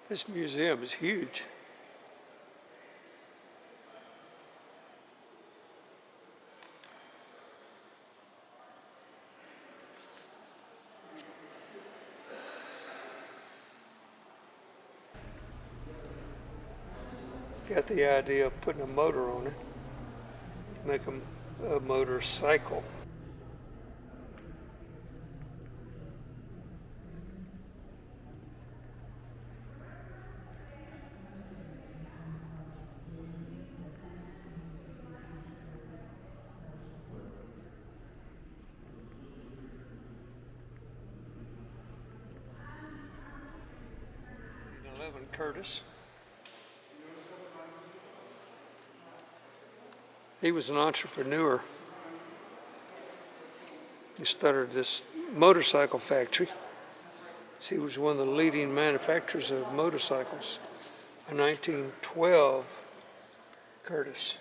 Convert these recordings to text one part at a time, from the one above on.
This museum is huge. Got the idea of putting a motor on it, make a motorcycle. Curtis. He was an entrepreneur. He started this motorcycle factory. He was one of the leading manufacturers of motorcycles. In 1912, Curtis.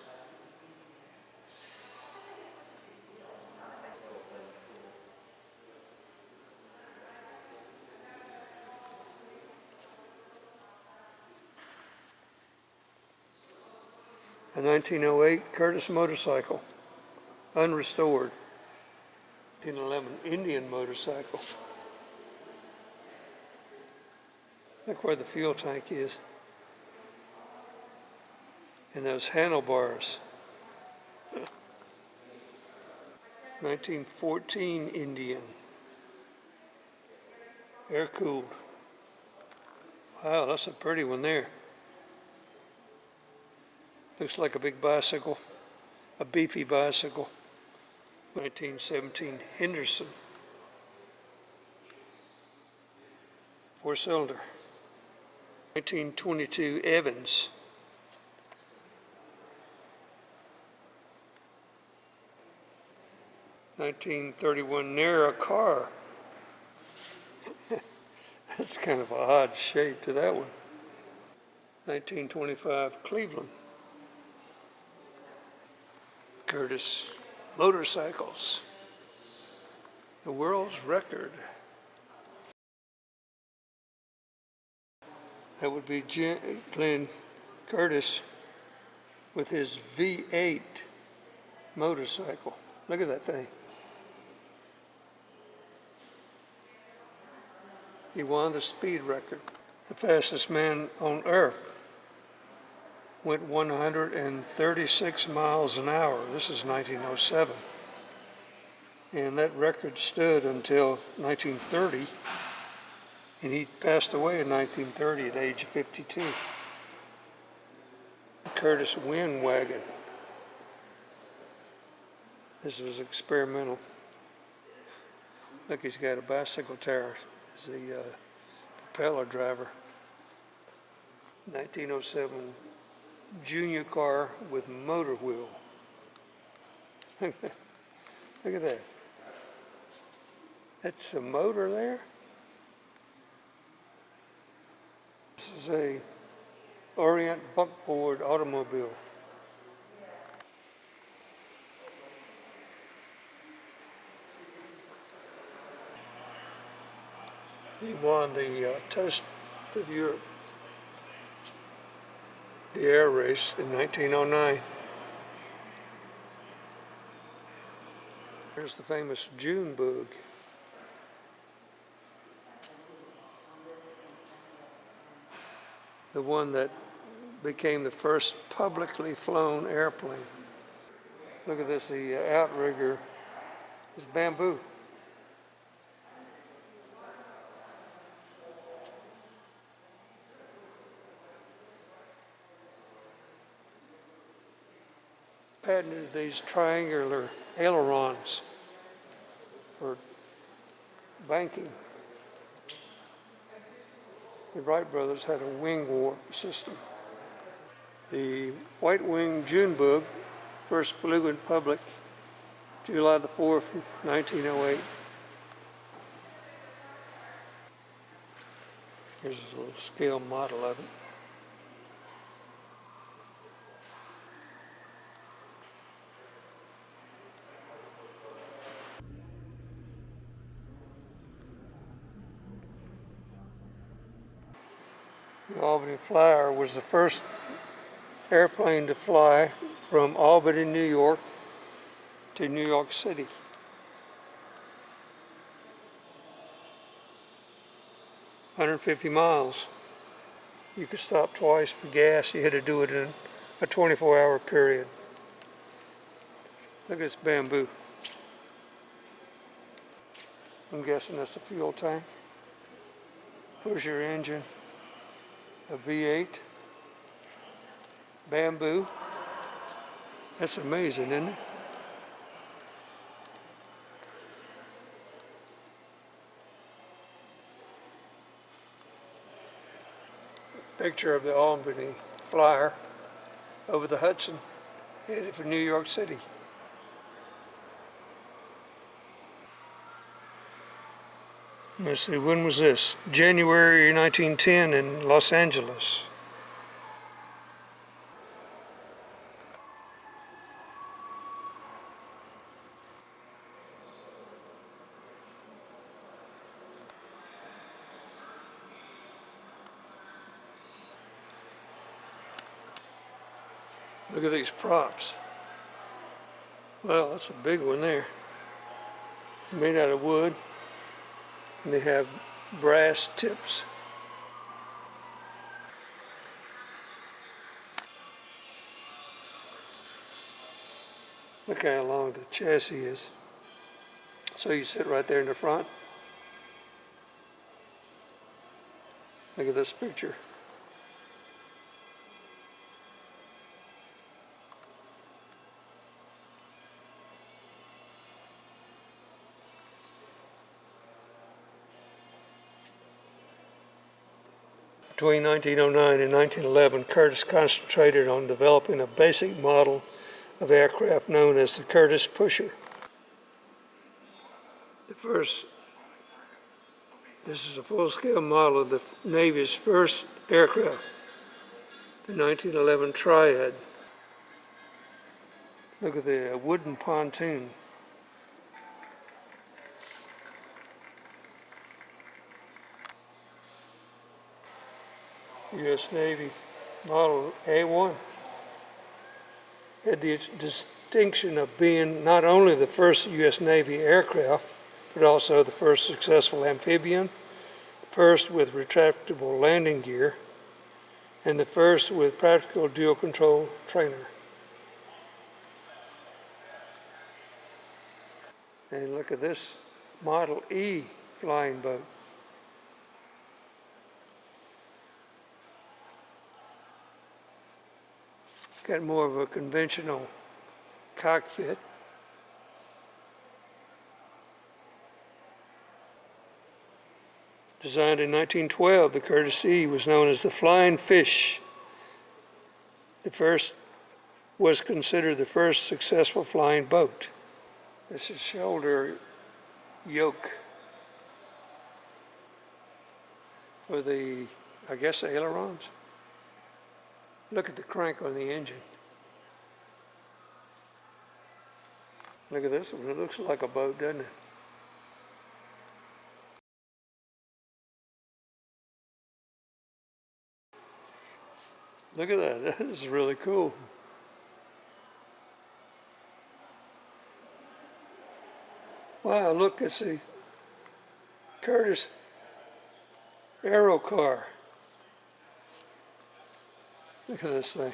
A 1908 Curtis motorcycle, unrestored. 1911 Indian motorcycle. Look where the fuel tank is. And those handlebars. 1914 Indian. Air-cooled. Wow, that's a pretty one there. Looks like a big bicycle, a beefy bicycle. 1917 Henderson. 4-cylinder. 1922 Evans. 1931 Narrow car. That's kind of an odd shape to that one. 1925 Cleveland. Curtis motorcycles. The world's record. That would be Glenn Curtis with his V8 motorcycle. Look at that thing. He won the speed record. The fastest man on Earth went 136 miles an hour. This is 1907. And that record stood until 1930. And he passed away in 1930 at the age of 52. Curtis Wind Wagon. This was experimental. Look, he's got a bicycle tire as the propeller driver. 1907 Junior car with motor wheel. Look at that. That's a motor there. This is a Orient buckboard automobile. He won the Test of Europe, the air race in 1909. Here's the famous June bug. The one that became the first publicly flown airplane. Look at this, the outrigger is bamboo. Patented these triangular ailerons for banking. The Wright brothers had a wing warp system. The white-winged June bug first flew in public July the 4th, 1908. Here's a little scale model of it. The Albany Flyer was the first airplane to fly from Albany, New York to New York City. "150 miles. You could stop twice for gas. You had to do it in a 24-hour period." Look at this bamboo. I'm guessing that's a fuel tank. Pusher engine, a V8, bamboo. That's amazing, isn't it? Picture of the Albany Flyer over the Hudson, headed for New York City. Let's see, when was this? January 1910 in Los Angeles. Look at these props. Well, that's a big one there. Made out of wood, and they have brass tips. Look how long the chassis is. So you sit right there in the front. Look at this picture. Between 1909 and 1911, Curtiss concentrated on developing a basic model of aircraft known as the Curtiss Pusher. This is a full-scale model of the Navy's first aircraft, the 1911 Triad. Look at the wooden pontoon. U.S. Navy Model A1 had the distinction of being not only the first U.S. Navy aircraft, but also the first successful amphibian, first with retractable landing gear, and the first with practical dual control trainer. And look at this Model E flying boat. Got more of a conventional cockpit. Designed in 1912, the Curtiss E was known as the Flying Fish. Was considered the first successful flying boat. This is shoulder yoke for the, I guess, ailerons. Look at the crank on the engine. Look at this one. It looks like a boat, doesn't it? Look at that. That is really cool. Wow, look, it's the Curtiss Aero car. Look at this thing.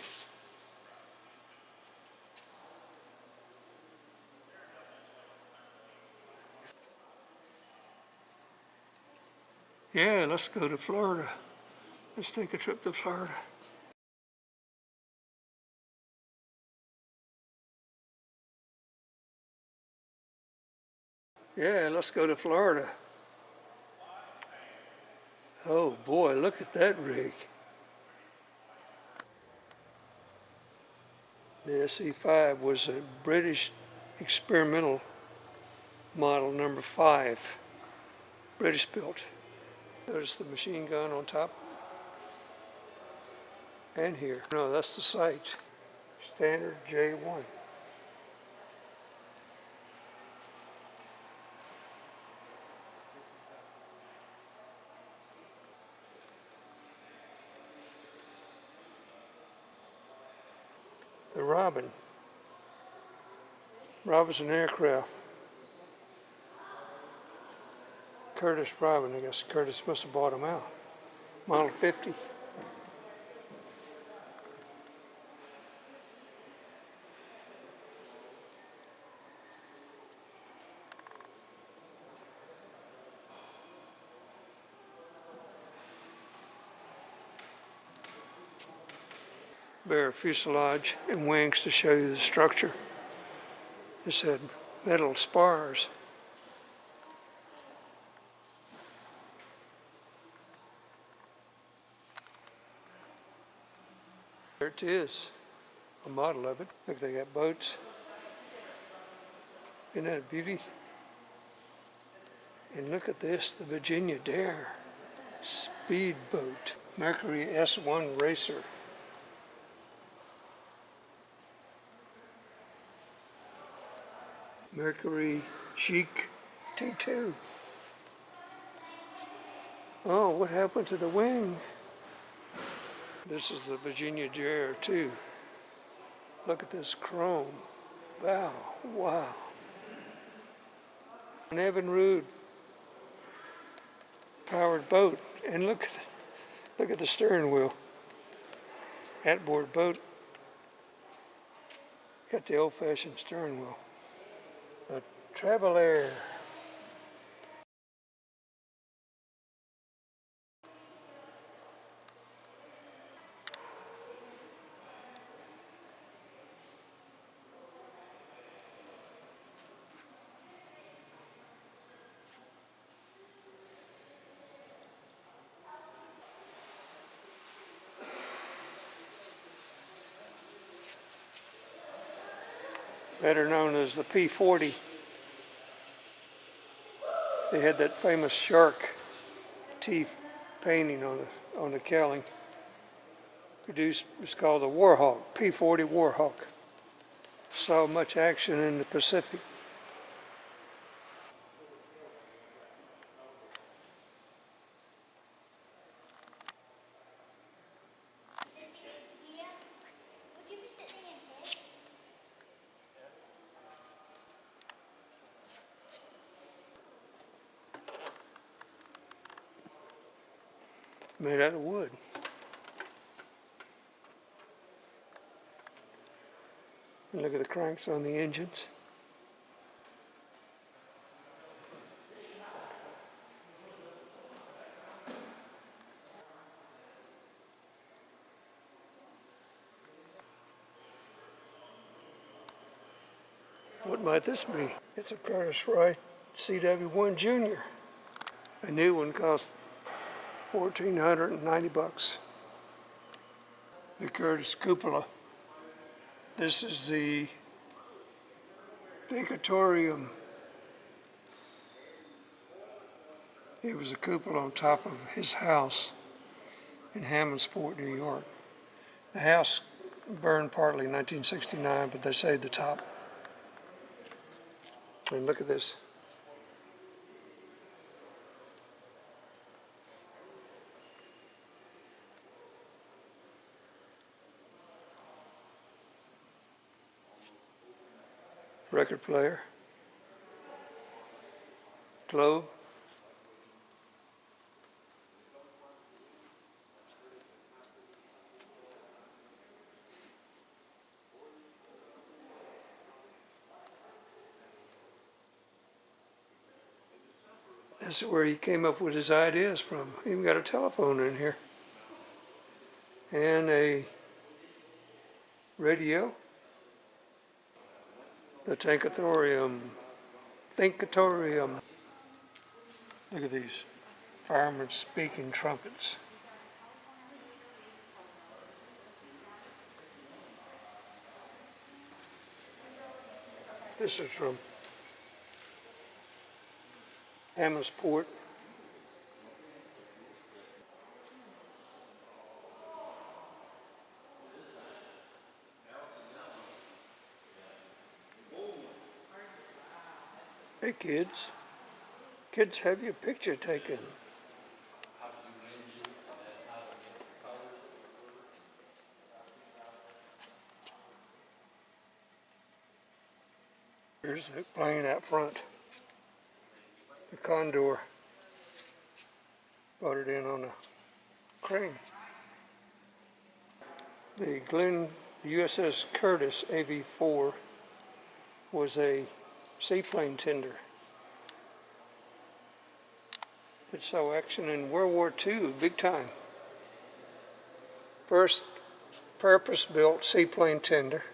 Yeah, let's go to Florida. Let's take a trip to Florida. Yeah, let's go to Florida. Oh boy, look at that rig. The SE-5 was a British experimental model number 5, British built. Notice the machine gun on top and here. No, that's the sight. Standard J1. Robinson Aircraft. Curtis Robin, I guess Curtis must have bought them out. Model 50. Bare fuselage and wings to show you the structure. This had metal spars. There it is, a model of it. Look, they got boats. Isn't that a beauty? And look at this, the Virginia Dare speedboat, Mercury S1 Racer. Mercury Chic T2. Oh, what happened to the wing? This is the Virginia Dare too. Look at this chrome. Wow, wow. An Evan Rood powered boat. And look at the steering wheel. Outboard boat. Got the old-fashioned steering wheel. A Travel Air. Better known as the P-40. They had that famous shark teeth painting on the cowling. Produced, it's called the Warhawk, P-40 Warhawk. Saw much action in the Pacific. Made out of wood. And look at the cranks on the engines. What might this be? It's a Curtiss-Wright CW1 Junior. A new one costs $1,490. The Curtiss cupola. This is the Thinkatorium. It was a cupola on top of his house in Hammondsport, New York. The house burned partly in 1969, but they saved the top. And look at this. Record player. Globe. This is where he came up with his ideas from. Even got a telephone in here. And a radio. The Thinkatorium. Look at these firemen speaking trumpets. This is from Hammondsport. Hey kids. Kids, have your picture taken. Here's the plane out front. The Condor. Brought it in on a crane. The USS Curtis AV-4 was a seaplane tender. It saw action in World War II, big time. First purpose-built seaplane tender,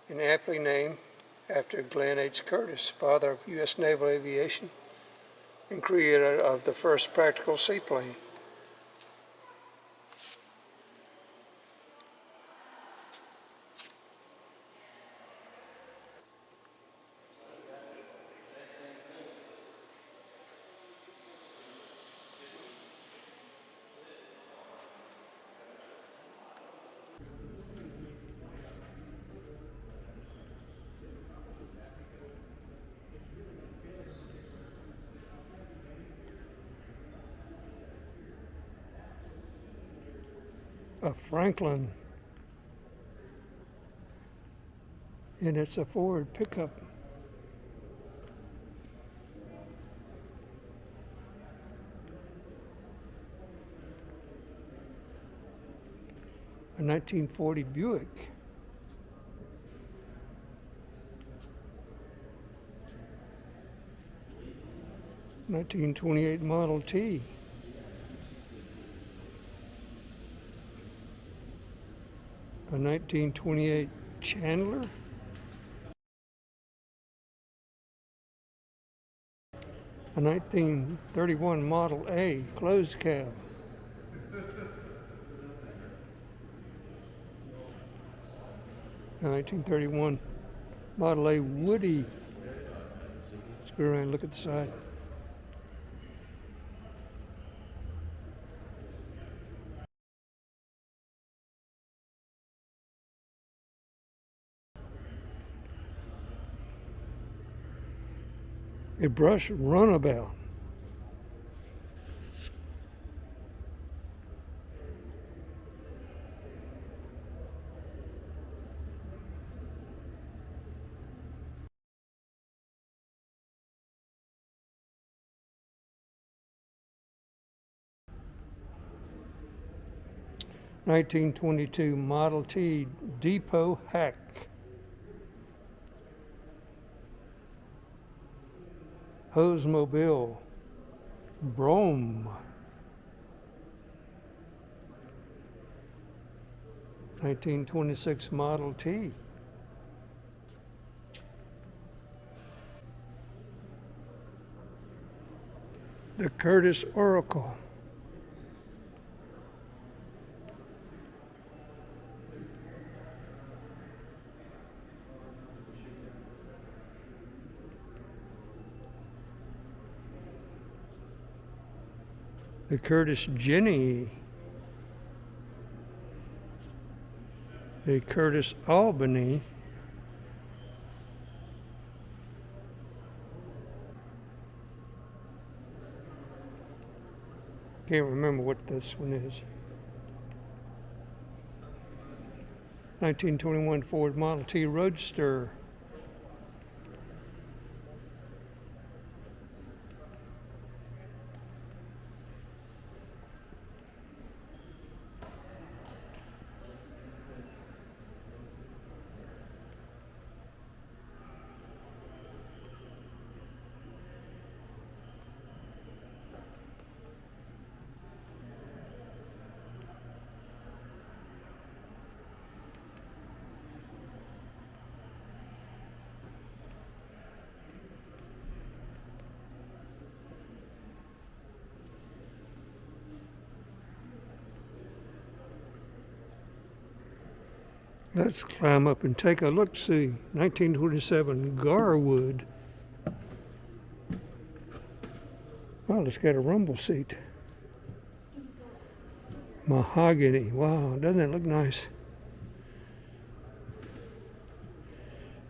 and aptly named after Glenn H. Curtis, father of U.S. Naval Aviation and creator of the first practical seaplane. A Franklin, and it's a Ford pickup. A 1940 Buick. A 1928 Model T. A 1928 Chandler. A 1931 Model A closed cab. A 1931 Model A Woody. Let's go around and look at the side. A brush runabout. (1922) Model T Depot Hack. Oldsmobile Brougham. 1926 Model T. The Curtis Oracle. The Curtis Jenny. The Curtis Albany. Can't remember what this one is. 1921 Ford Model T Roadster. Let's climb up and take a look-see. 1927 Garwood. Well, it's got a rumble seat. Mahogany. Wow, doesn't that look nice?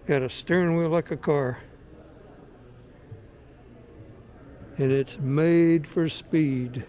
Got a steering wheel like a car. And it's made for speed.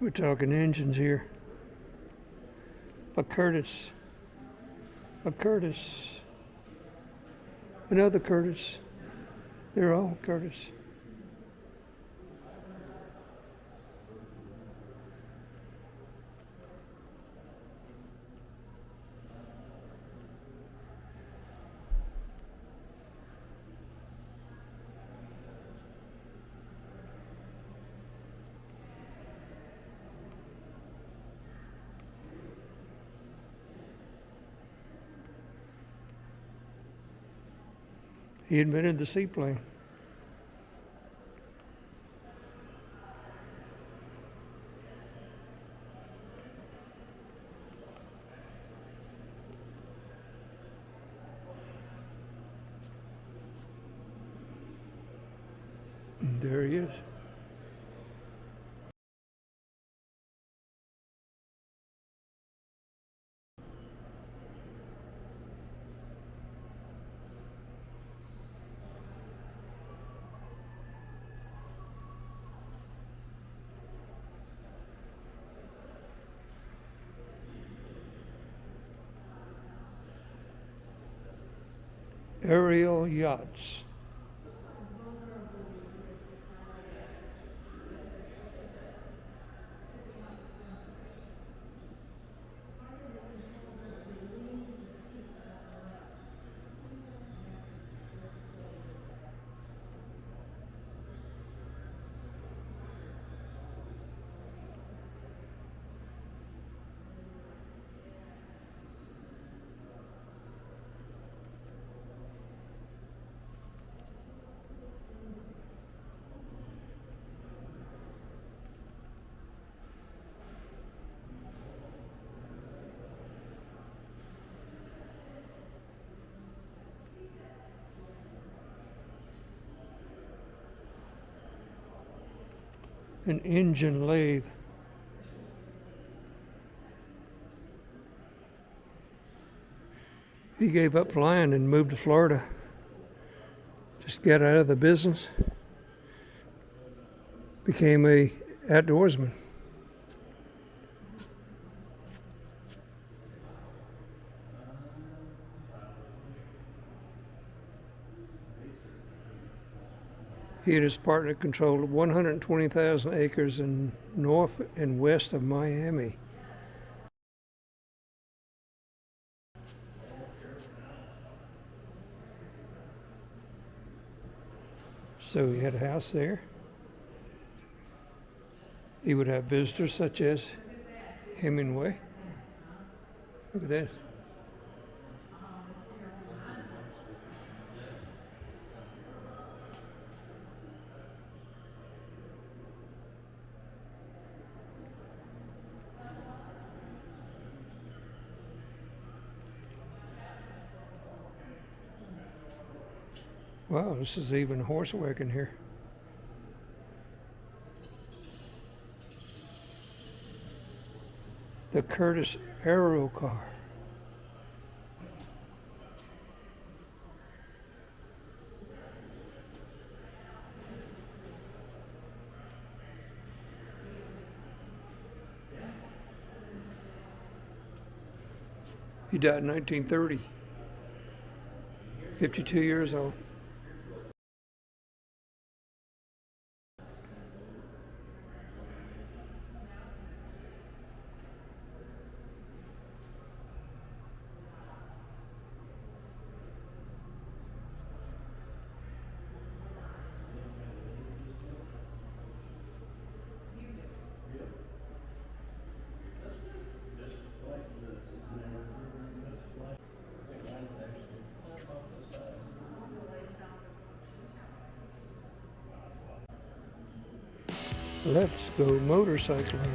We're talking engines here. A Curtis. A Curtis. Another Curtis. They're all Curtis. He invented the seaplane. And there he is. Aerial yachts. An engine lathe. He gave up flying and moved to Florida. Just got out of the business. Became a outdoorsman. He and his partner controlled 120,000 acres in north and west of Miami. So he had a house there. He would have visitors such as Hemingway. Look at this. Wow, this is even a horse wagon here. The Curtis Aero car. He died in 1930, 52 years old. Let's go motorcycling.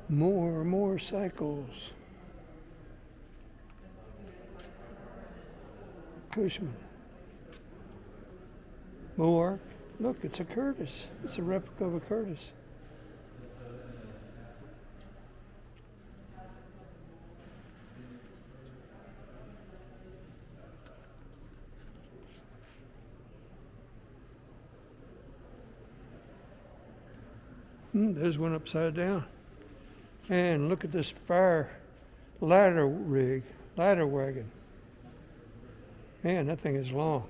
More cycles. Cushman. More. Look, it's a Curtis. It's a replica of a Curtis. There's one upside down. And look at this fire ladder wagon. Man, that thing is long.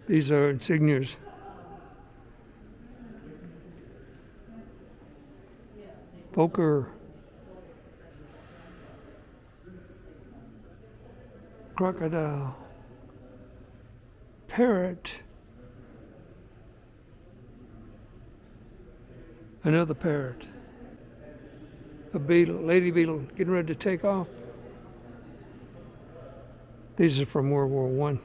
These are insignias. Poker. Crocodile. Parrot. Another parrot. A beetle, lady beetle, getting ready to take off. These are from World War I.